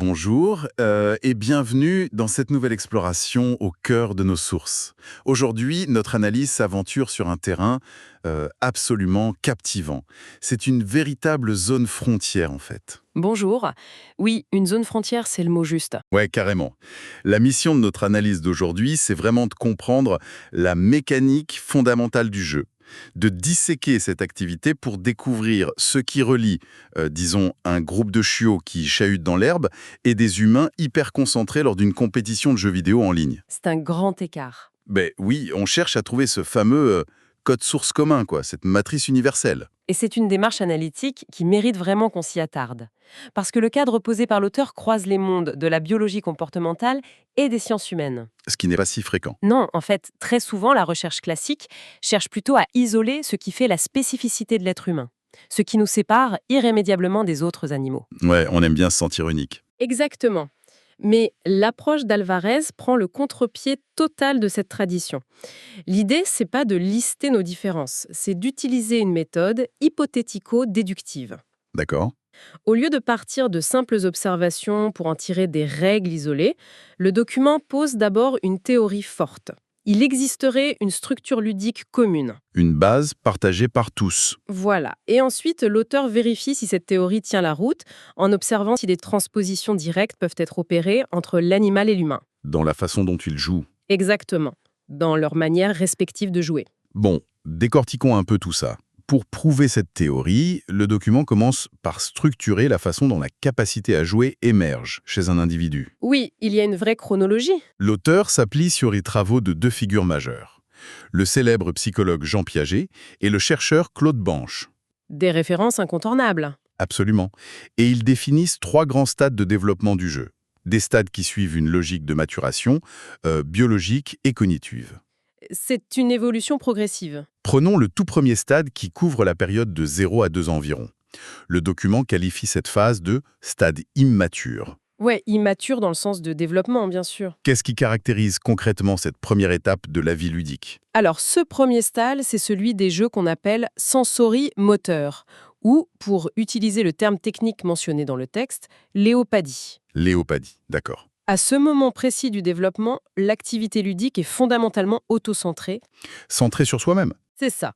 Bonjour et bienvenue dans cette nouvelle exploration au cœur de nos sources. Aujourd'hui, notre analyse s'aventure sur un terrain absolument captivant. C'est une véritable zone frontière en fait. Bonjour. Oui, une zone frontière, c'est le mot juste. Ouais, carrément. La mission de notre analyse d'aujourd'hui, c'est vraiment de comprendre la mécanique fondamentale du jeu, de disséquer cette activité pour découvrir ce qui relie, disons, un groupe de chiots qui chahutent dans l'herbe et des humains hyper concentrés lors d'une compétition de jeux vidéo en ligne. C'est un grand écart. Ben oui, on cherche à trouver ce fameux code source commun, quoi, cette matrice universelle. Et c'est une démarche analytique qui mérite vraiment qu'on s'y attarde. Parce que le cadre posé par l'auteur croise les mondes de la biologie comportementale et des sciences humaines. Ce qui n'est pas si fréquent. Non, en fait, très souvent, la recherche classique cherche plutôt à isoler ce qui fait la spécificité de l'être humain, ce qui nous sépare irrémédiablement des autres animaux. Ouais, on aime bien se sentir unique. Exactement. Mais l'approche d'Alvarez prend le contre-pied total de cette tradition. L'idée, c'est pas de lister nos différences, c'est d'utiliser une méthode hypothético-déductive. D'accord? Au lieu de partir de simples observations pour en tirer des règles isolées, le document pose d'abord une théorie forte. Il existerait une structure ludique commune. Une base partagée par tous. Voilà. Et ensuite, l'auteur vérifie si cette théorie tient la route en observant si des transpositions directes peuvent être opérées entre l'animal et l'humain. Dans la façon dont ils jouent. Exactement. Dans leur manière respective de jouer. Bon, décortiquons un peu tout ça. Pour prouver cette théorie, le document commence par structurer la façon dont la capacité à jouer émerge chez un individu. Oui, il y a une vraie chronologie. L'auteur s'appuie sur les travaux de deux figures majeures, le célèbre psychologue Jean Piaget et le chercheur Claude Banche. Des références incontournables. Absolument. Et ils définissent trois grands stades de développement du jeu. Des stades qui suivent une logique de maturation, biologique et cognitive. C'est une évolution progressive. Prenons le tout premier stade qui couvre la période de 0 à 2 ans environ. Le document qualifie cette phase de stade immature. Ouais, immature dans le sens de développement, bien sûr. Qu'est-ce qui caractérise concrètement cette première étape de la vie ludique? Alors, ce premier stade, c'est celui des jeux qu'on appelle sensorimoteurs, ou, pour utiliser le terme technique mentionné dans le texte, léopadie. Léopadie, d'accord. À ce moment précis du développement, l'activité ludique est fondamentalement autocentrée. Centré sur soi-même. C'est ça.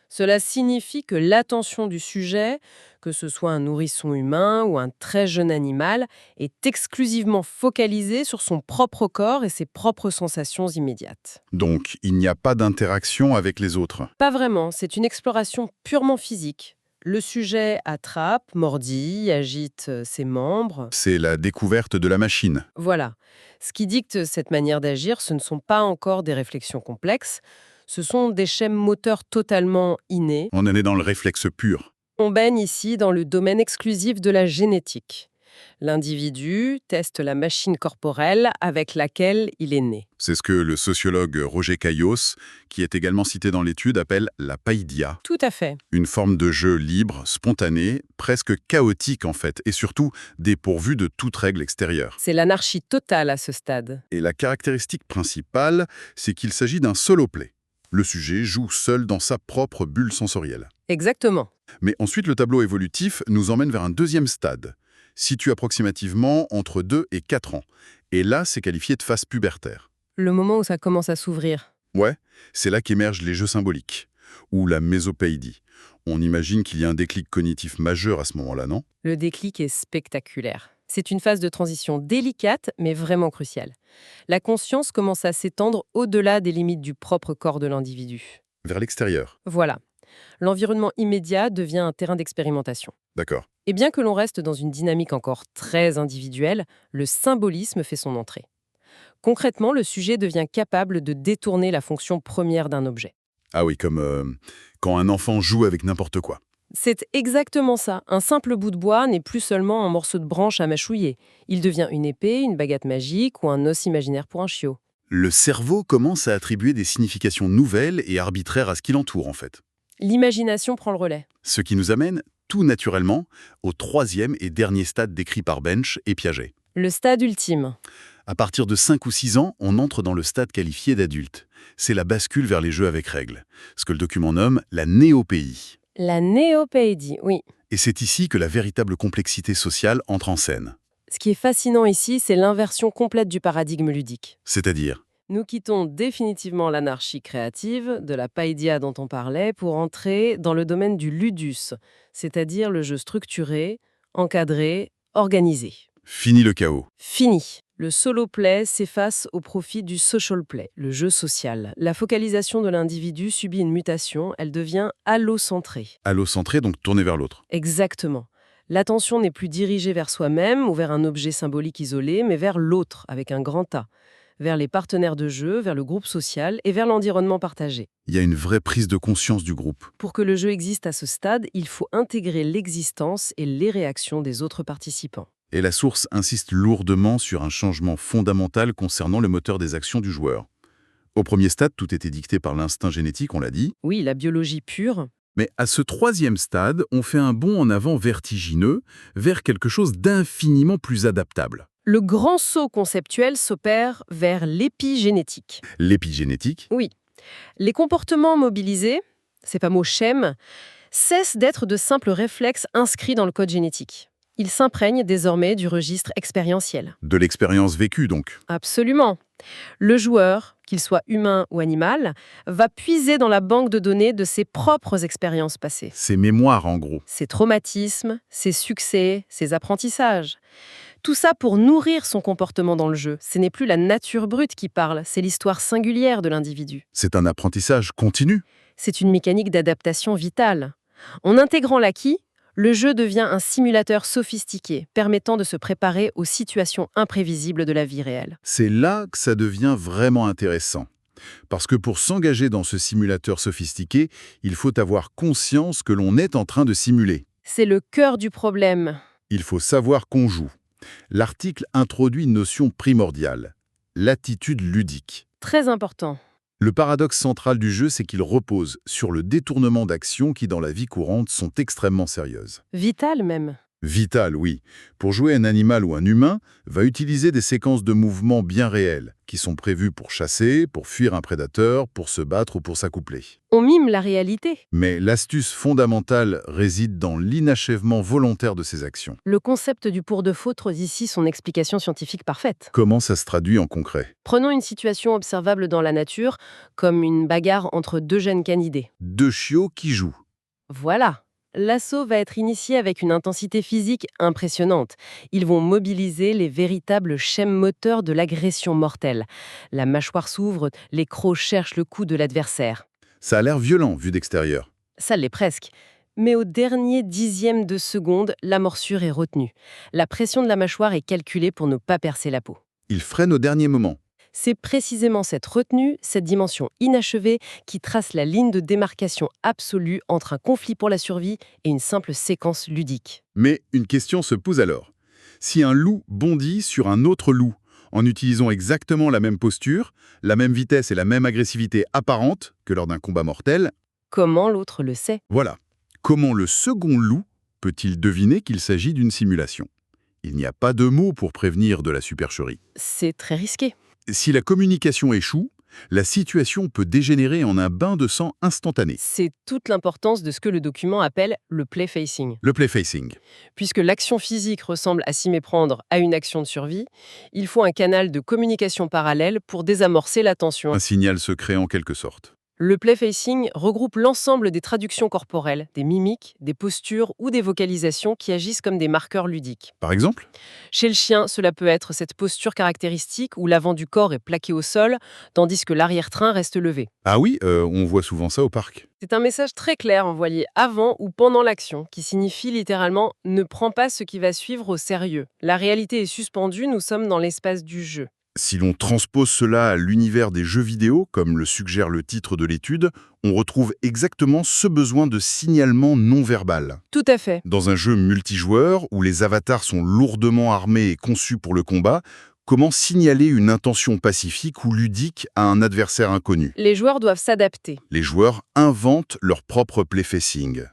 Cela signifie que l'attention du sujet, que ce soit un nourrisson humain ou un très jeune animal, est exclusivement focalisée sur son propre corps et ses propres sensations immédiates. Donc, il n'y a pas d'interaction avec les autres. Pas vraiment, c'est une exploration purement physique. Le sujet attrape, mordit, agite ses membres. C'est la découverte de la machine. Voilà. Ce qui dicte cette manière d'agir, ce ne sont pas encore des réflexions complexes, ce sont des schèmes moteurs totalement innés. On en est dans le réflexe pur. On baigne ici dans le domaine exclusif de la génétique. L'individu teste la machine corporelle avec laquelle il est né. C'est ce que le sociologue Roger Caillos, qui est également cité dans l'étude, appelle la païdia. Tout à fait. Une forme de jeu libre, spontané, presque chaotique en fait, et surtout dépourvu de toute règle extérieure. C'est l'anarchie totale à ce stade. Et la caractéristique principale, c'est qu'il s'agit d'un solo play. Le sujet joue seul dans sa propre bulle sensorielle. Exactement. Mais ensuite, le tableau évolutif nous emmène vers un deuxième stade, situé approximativement entre 2 et 4 ans. Et là, c'est qualifié de phase pubertaire. Le moment où ça commence à s'ouvrir. Ouais, c'est là qu'émergent les jeux symboliques, ou la mésopéidie. On imagine qu'il y a un déclic cognitif majeur à ce moment-là, non? Le déclic est spectaculaire. C'est une phase de transition délicate, mais vraiment cruciale. La conscience commence à s'étendre au-delà des limites du propre corps de l'individu. Vers l'extérieur. Voilà. L'environnement immédiat devient un terrain d'expérimentation. D'accord. Et bien que l'on reste dans une dynamique encore très individuelle, le symbolisme fait son entrée. Concrètement, le sujet devient capable de détourner la fonction première d'un objet. Ah oui, comme quand un enfant joue avec n'importe quoi. C'est exactement ça. Un simple bout de bois n'est plus seulement un morceau de branche à mâchouiller. Il devient une épée, une baguette magique ou un os imaginaire pour un chiot. Le cerveau commence à attribuer des significations nouvelles et arbitraires à ce qui l'entoure, en fait. L'imagination prend le relais. Ce qui nous amène, tout naturellement, au troisième et dernier stade décrit par Bench et Piaget. Le stade ultime. À partir de 5 ou 6 ans, on entre dans le stade qualifié d'adulte. C'est la bascule vers les jeux avec règles, ce que le document nomme la néopéie. La néopédie, oui. Et c'est ici que la véritable complexité sociale entre en scène. Ce qui est fascinant ici, c'est l'inversion complète du paradigme ludique. C'est-à-dire? Nous quittons définitivement l'anarchie créative, de la païdia dont on parlait, pour entrer dans le domaine du ludus, c'est-à-dire le jeu structuré, encadré, organisé. Fini le chaos. Fini. Le solo play s'efface au profit du social play, le jeu social. La focalisation de l'individu subit une mutation, elle devient allocentrée. Allocentré, donc tourné vers l'autre. Exactement. L'attention n'est plus dirigée vers soi-même ou vers un objet symbolique isolé, mais vers l'autre, avec un grand A, vers les partenaires de jeu, vers le groupe social et vers l'environnement partagé. Il y a une vraie prise de conscience du groupe. Pour que le jeu existe à ce stade, il faut intégrer l'existence et les réactions des autres participants. Et la source insiste lourdement sur un changement fondamental concernant le moteur des actions du joueur. Au premier stade, tout était dicté par l'instinct génétique, on l'a dit. Oui, la biologie pure. Mais à ce troisième stade, on fait un bond en avant vertigineux vers quelque chose d'infiniment plus adaptable. Le grand saut conceptuel s'opère vers l'épigénétique. L'épigénétique. Oui. Les comportements mobilisés, ces fameux schèmes, cessent d'être de simples réflexes inscrits dans le code génétique. Ils s'imprègnent désormais du registre expérientiel. De l'expérience vécue, donc. Absolument. Le joueur, qu'il soit humain ou animal, va puiser dans la banque de données de ses propres expériences passées. Ses mémoires, en gros. Ses traumatismes, ses succès, ses apprentissages. Tout ça pour nourrir son comportement dans le jeu. Ce n'est plus la nature brute qui parle, c'est l'histoire singulière de l'individu. C'est un apprentissage continu. C'est une mécanique d'adaptation vitale. En intégrant l'acquis, le jeu devient un simulateur sophistiqué, permettant de se préparer aux situations imprévisibles de la vie réelle. C'est là que ça devient vraiment intéressant. Parce que pour s'engager dans ce simulateur sophistiqué, il faut avoir conscience que l'on est en train de simuler. C'est le cœur du problème. Il faut savoir qu'on joue. L'article introduit une notion primordiale, l'attitude ludique. Très important. Le paradoxe central du jeu, c'est qu'il repose sur le détournement d'actions qui, dans la vie courante, sont extrêmement sérieuses. Vital même. Vital, oui. Pour jouer un animal ou un humain, va utiliser des séquences de mouvements bien réelles, qui sont prévues pour chasser, pour fuir un prédateur, pour se battre ou pour s'accoupler. On mime la réalité. Mais l'astuce fondamentale réside dans l'inachèvement volontaire de ces actions. Le concept du pour-de-faux trouve ici son explication scientifique parfaite. Comment ça se traduit en concret? Prenons une situation observable dans la nature, comme une bagarre entre deux jeunes canidés. Deux chiots qui jouent. Voilà. L'assaut va être initié avec une intensité physique impressionnante. Ils vont mobiliser les véritables schèmes moteurs de l'agression mortelle. La mâchoire s'ouvre, les crocs cherchent le cou de l'adversaire. Ça a l'air violent vu d'extérieur. Ça l'est presque. Mais au dernier dixième de seconde, la morsure est retenue. La pression de la mâchoire est calculée pour ne pas percer la peau. Il freine au dernier moment. C'est précisément cette retenue, cette dimension inachevée, qui trace la ligne de démarcation absolue entre un conflit pour la survie et une simple séquence ludique. Mais une question se pose alors. Si un loup bondit sur un autre loup, en utilisant exactement la même posture, la même vitesse et la même agressivité apparente que lors d'un combat mortel, Comment l'autre le sait? voilà. Comment le second loup peut-il deviner qu'il s'agit d'une simulation? Il n'y a pas de mots pour prévenir de la supercherie. C'est très risqué. Si la communication échoue, la situation peut dégénérer en un bain de sang instantané. C'est toute l'importance de ce que le document appelle le play facing. Le play-facing. Puisque l'action physique ressemble à s'y méprendre à une action de survie, il faut un canal de communication parallèle pour désamorcer la tension. Un signal secret en quelque sorte. Le play facing regroupe l'ensemble des traductions corporelles, des mimiques, des postures ou des vocalisations qui agissent comme des marqueurs ludiques. Par exemple? Chez le chien, cela peut être cette posture caractéristique où l'avant du corps est plaqué au sol, tandis que l'arrière-train reste levé. Ah oui, on voit souvent ça au parc. C'est un message très clair envoyé avant ou pendant l'action, qui signifie littéralement « ne prends pas ce qui va suivre au sérieux ». La réalité est suspendue, nous sommes dans l'espace du jeu. Si l'on transpose cela à l'univers des jeux vidéo, comme le suggère le titre de l'étude, on retrouve exactement ce besoin de signalement non-verbal. Tout à fait. Dans un jeu multijoueur, où les avatars sont lourdement armés et conçus pour le combat, comment signaler une intention pacifique ou ludique à un adversaire inconnu? Les joueurs doivent s'adapter. Les joueurs inventent leur propre playfacing.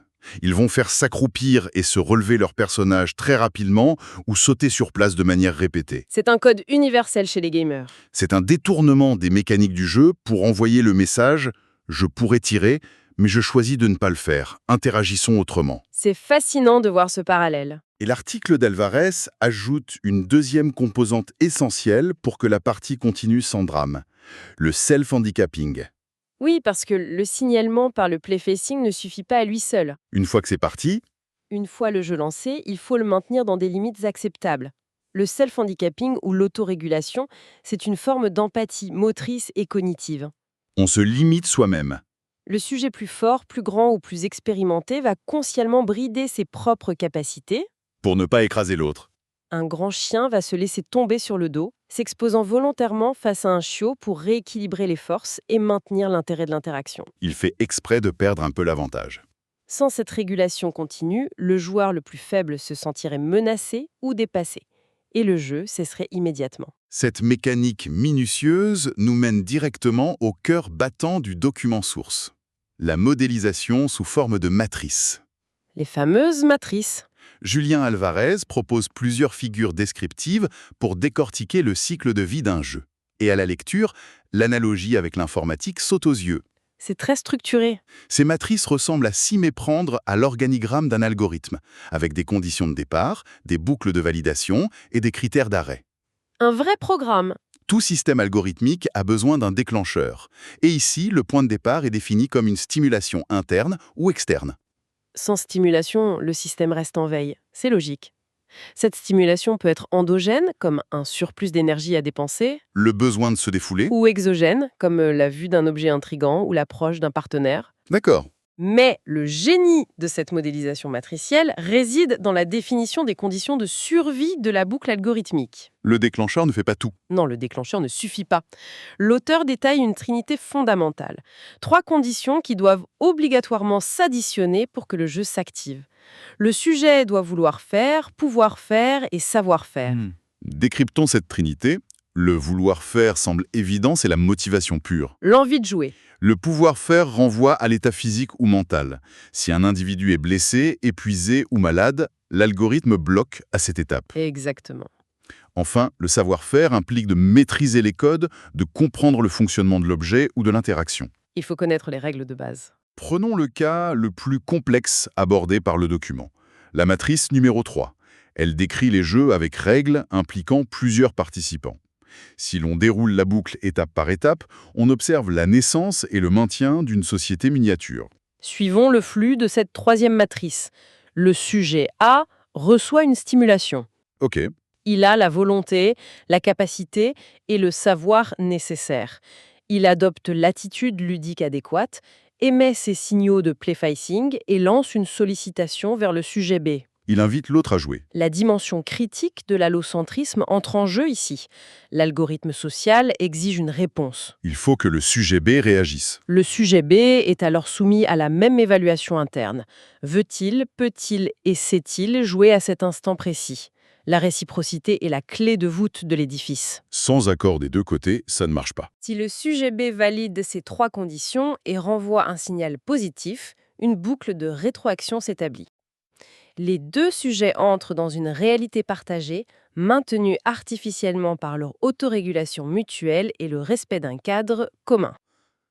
Ils vont faire s'accroupir et se relever leur personnage très rapidement ou sauter sur place de manière répétée. C'est un code universel chez les gamers. C'est un détournement des mécaniques du jeu pour envoyer le message « je pourrais tirer, mais je choisis de ne pas le faire. Interagissons autrement. C'est fascinant de voir ce parallèle. Et l'article d'Alvarez ajoute une deuxième composante essentielle pour que la partie continue sans drame, le self-handicapping. Oui, parce que le signalement par le playfacing ne suffit pas à lui seul. Une fois que c'est parti, Une fois le jeu lancé, il faut le maintenir dans des limites acceptables. Le self-handicapping ou l'autorégulation, c'est une forme d'empathie motrice et cognitive. on se limite soi-même. Le sujet plus fort, plus grand ou plus expérimenté va consciemment brider ses propres capacités. Pour ne pas écraser l'autre. Un grand chien va se laisser tomber sur le dos, s'exposant volontairement face à un chiot pour rééquilibrer les forces et maintenir l'intérêt de l'interaction. Il fait exprès de perdre un peu l'avantage. Sans cette régulation continue, le joueur le plus faible se sentirait menacé ou dépassé, et le jeu cesserait immédiatement. Cette mécanique minutieuse nous mène directement au cœur battant du document source. La modélisation sous forme de matrice. Les fameuses matrices. Julien Alvarez propose plusieurs figures descriptives pour décortiquer le cycle de vie d'un jeu. Et à la lecture, l'analogie avec l'informatique saute aux yeux. C'est très structuré. Ces matrices ressemblent à s'y méprendre à l'organigramme d'un algorithme, avec des conditions de départ, des boucles de validation et des critères d'arrêt. Un vrai programme. Tout système algorithmique a besoin d'un déclencheur. Et ici, le point de départ est défini comme une stimulation interne ou externe. Sans stimulation, le système reste en veille. C'est logique. Cette stimulation peut être endogène, comme un surplus d'énergie à dépenser, Le besoin de se défouler. ou exogène, comme la vue d'un objet intrigant ou l'approche d'un partenaire. D'accord. Mais le génie de cette modélisation matricielle réside dans la définition des conditions de survie de la boucle algorithmique. Le déclencheur ne fait pas tout. Non, le déclencheur ne suffit pas. L'auteur détaille une trinité fondamentale. 3 conditions qui doivent obligatoirement s'additionner pour que le jeu s'active. Le sujet doit vouloir faire, pouvoir faire et savoir faire. Décryptons cette trinité. Le vouloir faire semble évident, c'est la motivation pure. L'envie de jouer. Le pouvoir faire renvoie à l'état physique ou mental. Si un individu est blessé, épuisé ou malade, l'algorithme bloque à cette étape. Exactement. Enfin, le savoir-faire implique de maîtriser les codes, de comprendre le fonctionnement de l'objet ou de l'interaction. Il faut connaître les règles de base. Prenons le cas le plus complexe abordé par le document. La matrice numéro 3. Elle décrit les jeux avec règles impliquant plusieurs participants. Si l'on déroule la boucle étape par étape, on observe la naissance et le maintien d'une société miniature. Suivons le flux de cette 3e matrice. Le sujet A reçoit une stimulation. Ok, Il a la volonté, la capacité et le savoir nécessaires. Il adopte l'attitude ludique adéquate, émet ses signaux de playfacing et lance une sollicitation vers le sujet B. il invite l'autre à jouer. La dimension critique de l'allocentrisme entre en jeu ici. L'algorithme social exige une réponse. Il faut que le sujet B réagisse. Le sujet B est alors soumis à la même évaluation interne. Veut-il, peut-il et sait-il jouer à cet instant précis ? La réciprocité est la clé de voûte de l'édifice. Sans accord des deux côtés, ça ne marche pas. Si le sujet B valide ces 3 conditions et renvoie un signal positif, une boucle de rétroaction s'établit. Les 2 sujets entrent dans une réalité partagée, maintenue artificiellement par leur autorégulation mutuelle et le respect d'un cadre commun.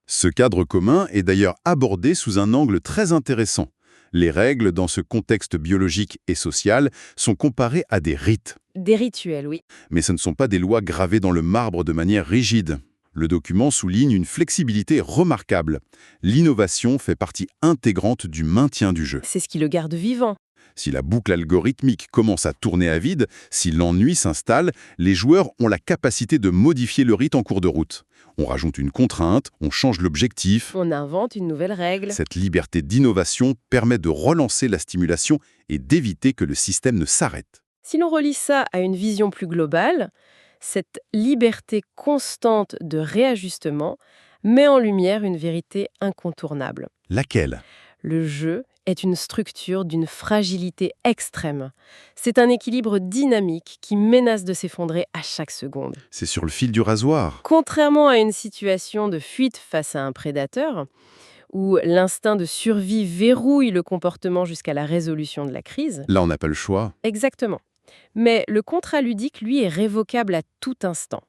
Ce cadre commun est d'ailleurs abordé sous un angle très intéressant. Les règles, dans ce contexte biologique et social, sont comparées à des rites. Des rituels, oui. Mais ce ne sont pas des lois gravées dans le marbre de manière rigide. Le document souligne une flexibilité remarquable. L'innovation fait partie intégrante du maintien du jeu. C'est ce qui le garde vivant. Si la boucle algorithmique commence à tourner à vide, si l'ennui s'installe, les joueurs ont la capacité de modifier le rite en cours de route. On rajoute une contrainte, on change l'objectif. On invente une nouvelle règle. Cette liberté d'innovation permet de relancer la stimulation et d'éviter que le système ne s'arrête. Si l'on relie ça à une vision plus globale, cette liberté constante de réajustement met en lumière une vérité incontournable. Laquelle ? Le jeu est une structure d'une fragilité extrême. C'est un équilibre dynamique qui menace de s'effondrer à chaque seconde. C'est sur le fil du rasoir. Contrairement à une situation de fuite face à un prédateur, où l'instinct de survie verrouille le comportement jusqu'à la résolution de la crise. Là, on n'a pas le choix. Exactement. Mais le contrat ludique, lui, est révocable à tout instant.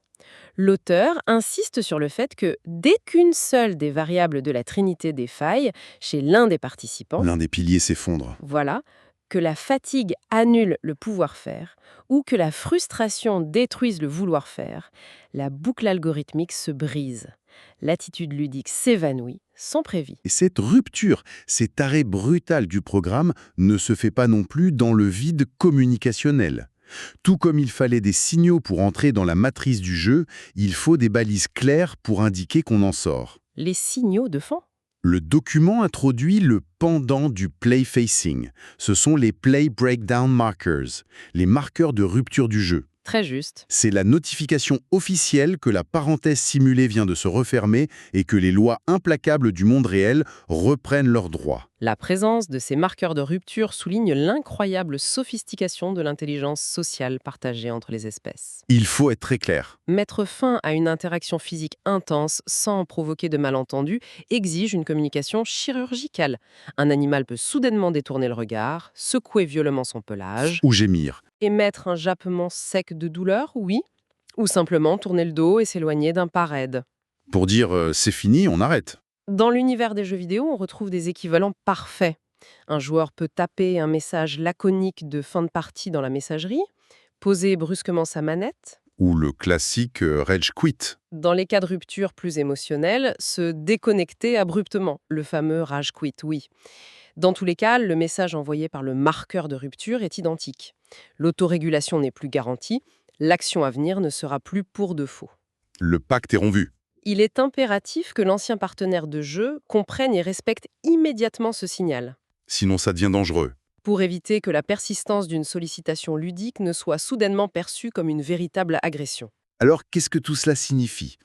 L'auteur insiste sur le fait que dès qu'une seule des variables de la trinité défaille chez l'un des participants, L'un des piliers s'effondre. voilà, que la fatigue annule le pouvoir-faire ou que la frustration détruise le vouloir-faire, la boucle algorithmique se brise. L'attitude ludique s'évanouit sans prévis. Et cette rupture, cet arrêt brutal du programme ne se fait pas non plus dans le vide communicationnel. Tout comme il fallait des signaux pour entrer dans la matrice du jeu, il faut des balises claires pour indiquer qu'on en sort. Les signaux de fond. Le document introduit le pendant du play facing. Ce sont les play breakdown markers, les marqueurs de rupture du jeu. Très juste. C'est la notification officielle que la parenthèse simulée vient de se refermer et que les lois implacables du monde réel reprennent leurs droits. La présence de ces marqueurs de rupture souligne l'incroyable sophistication de l'intelligence sociale partagée entre les espèces. Il faut être très clair. Mettre fin à une interaction physique intense sans provoquer de malentendus exige une communication chirurgicale. Un animal peut soudainement détourner le regard, secouer violemment son pelage, Ou gémir. émettre un jappement sec de douleur, oui, ou simplement tourner le dos et s'éloigner d'un pas raide. Pour dire c'est fini, on arrête. Dans l'univers des jeux vidéo, on retrouve des équivalents parfaits. Un joueur peut taper un message laconique de fin de partie dans la messagerie, poser brusquement sa manette. Ou le classique rage quit. Dans les cas de rupture plus émotionnelle, se déconnecter abruptement, le fameux rage quit, oui. Dans tous les cas, le message envoyé par le marqueur de rupture est identique. L'autorégulation n'est plus garantie, l'action à venir ne sera plus pour de faux. Le pacte est rompu. Il est impératif que l'ancien partenaire de jeu comprenne et respecte immédiatement ce signal, Sinon ça devient dangereux. pour éviter que la persistance d'une sollicitation ludique ne soit soudainement perçue comme une véritable agression. Alors qu'est-ce que tout cela signifie ?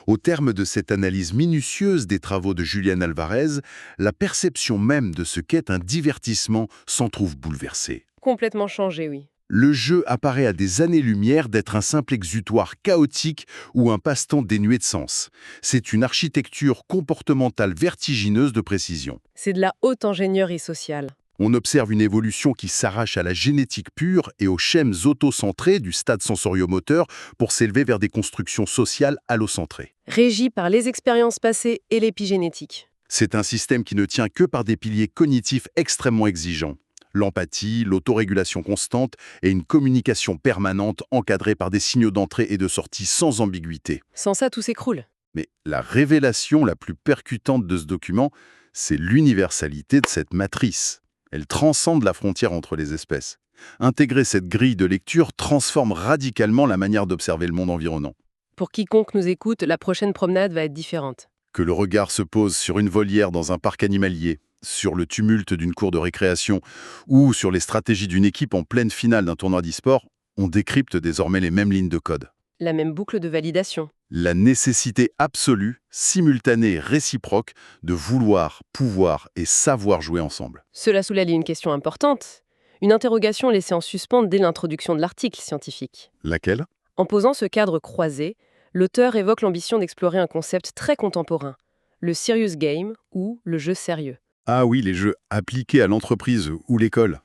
Au terme de cette analyse minutieuse des travaux de Julian Alvarez, la perception même de ce qu'est un divertissement s'en trouve bouleversée. Complètement changé, oui. Le jeu apparaît à des années-lumière d'être un simple exutoire chaotique ou un passe-temps dénué de sens. C'est une architecture comportementale vertigineuse de précision. C'est de la haute ingénierie sociale. On observe une évolution qui s'arrache à la génétique pure et aux schèmes autocentrés du stade sensoriomoteur pour s'élever vers des constructions sociales allocentrées. Régie par les expériences passées et l'épigénétique. C'est un système qui ne tient que par des piliers cognitifs extrêmement exigeants. L'empathie, l'autorégulation constante et une communication permanente encadrée par des signaux d'entrée et de sortie sans ambiguïté. Sans ça, tout s'écroule. Mais la révélation la plus percutante de ce document, c'est l'universalité de cette matrice. Elle transcende la frontière entre les espèces. Intégrer cette grille de lecture transforme radicalement la manière d'observer le monde environnant. Pour quiconque nous écoute, la prochaine promenade va être différente. Que le regard se pose sur une volière dans un parc animalier, sur le tumulte d'une cour de récréation ou sur les stratégies d'une équipe en pleine finale d'un tournoi d'e-sport, on décrypte désormais les mêmes lignes de code. La même boucle de validation. La nécessité absolue, simultanée et réciproque de vouloir, pouvoir et savoir jouer ensemble. Cela soulève une question importante. Une interrogation laissée en suspens dès l'introduction de l'article scientifique. Laquelle ? En posant ce cadre croisé, l'auteur évoque l'ambition d'explorer un concept très contemporain, le serious game ou le jeu sérieux. Ah oui, les jeux appliqués à l'entreprise ou l'école.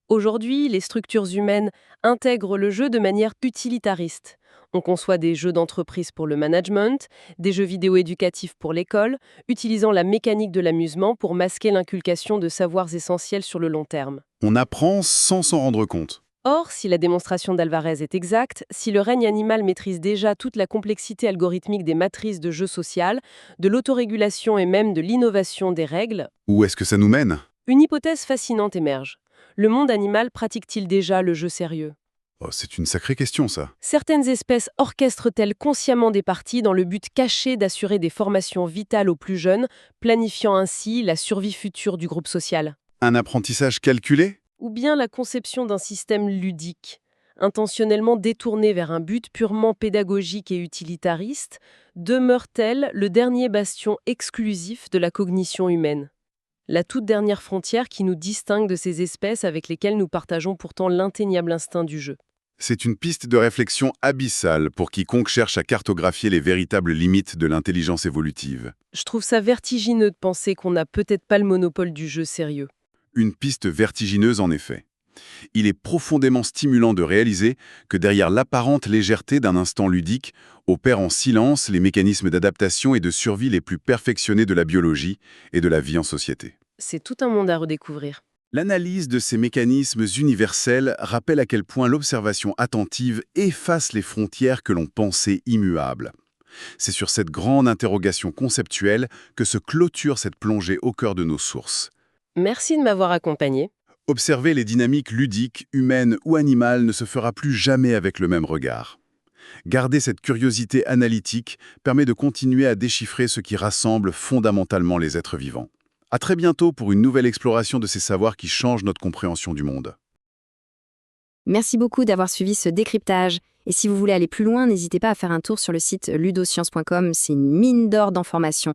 Aujourd'hui, les structures humaines intègrent le jeu de manière utilitariste. On conçoit des jeux d'entreprise pour le management, des jeux vidéo éducatifs pour l'école, utilisant la mécanique de l'amusement pour masquer l'inculcation de savoirs essentiels sur le long terme. On apprend sans s'en rendre compte. Or, si la démonstration d'Alvarez est exacte, si le règne animal maîtrise déjà toute la complexité algorithmique des matrices de jeu social, de l'autorégulation et même de l'innovation des règles, Où est-ce que ça nous mène ? une hypothèse fascinante émerge. Le monde animal pratique-t-il déjà le jeu sérieux ? Oh, c'est une sacrée question, ça. Certaines espèces orchestrent-elles consciemment des parties dans le but caché d'assurer des formations vitales aux plus jeunes, planifiant ainsi la survie future du groupe social ? Un apprentissage calculé ? Ou bien la conception d'un système ludique, intentionnellement détourné vers un but purement pédagogique et utilitariste, demeure-t-elle le dernier bastion exclusif de la cognition humaine ? La toute dernière frontière qui nous distingue de ces espèces avec lesquelles nous partageons pourtant l'indéniable instinct du jeu. C'est une piste de réflexion abyssale pour quiconque cherche à cartographier les véritables limites de l'intelligence évolutive. Je trouve ça vertigineux de penser qu'on n'a peut-être pas le monopole du jeu sérieux. Une piste vertigineuse en effet. Il est profondément stimulant de réaliser que derrière l'apparente légèreté d'un instant ludique opèrent en silence les mécanismes d'adaptation et de survie les plus perfectionnés de la biologie et de la vie en société. C'est tout un monde à redécouvrir. L'analyse de ces mécanismes universels rappelle à quel point l'observation attentive efface les frontières que l'on pensait immuables. C'est sur cette grande interrogation conceptuelle que se clôture cette plongée au cœur de nos sources. Merci de m'avoir accompagné. Observer les dynamiques ludiques, humaines ou animales ne se fera plus jamais avec le même regard. Garder cette curiosité analytique permet de continuer à déchiffrer ce qui rassemble fondamentalement les êtres vivants. À très bientôt pour une nouvelle exploration de ces savoirs qui changent notre compréhension du monde. Merci beaucoup d'avoir suivi ce décryptage. Et si vous voulez aller plus loin, n'hésitez pas à faire un tour sur le site ludoscience.com, c'est une mine d'or d'informations.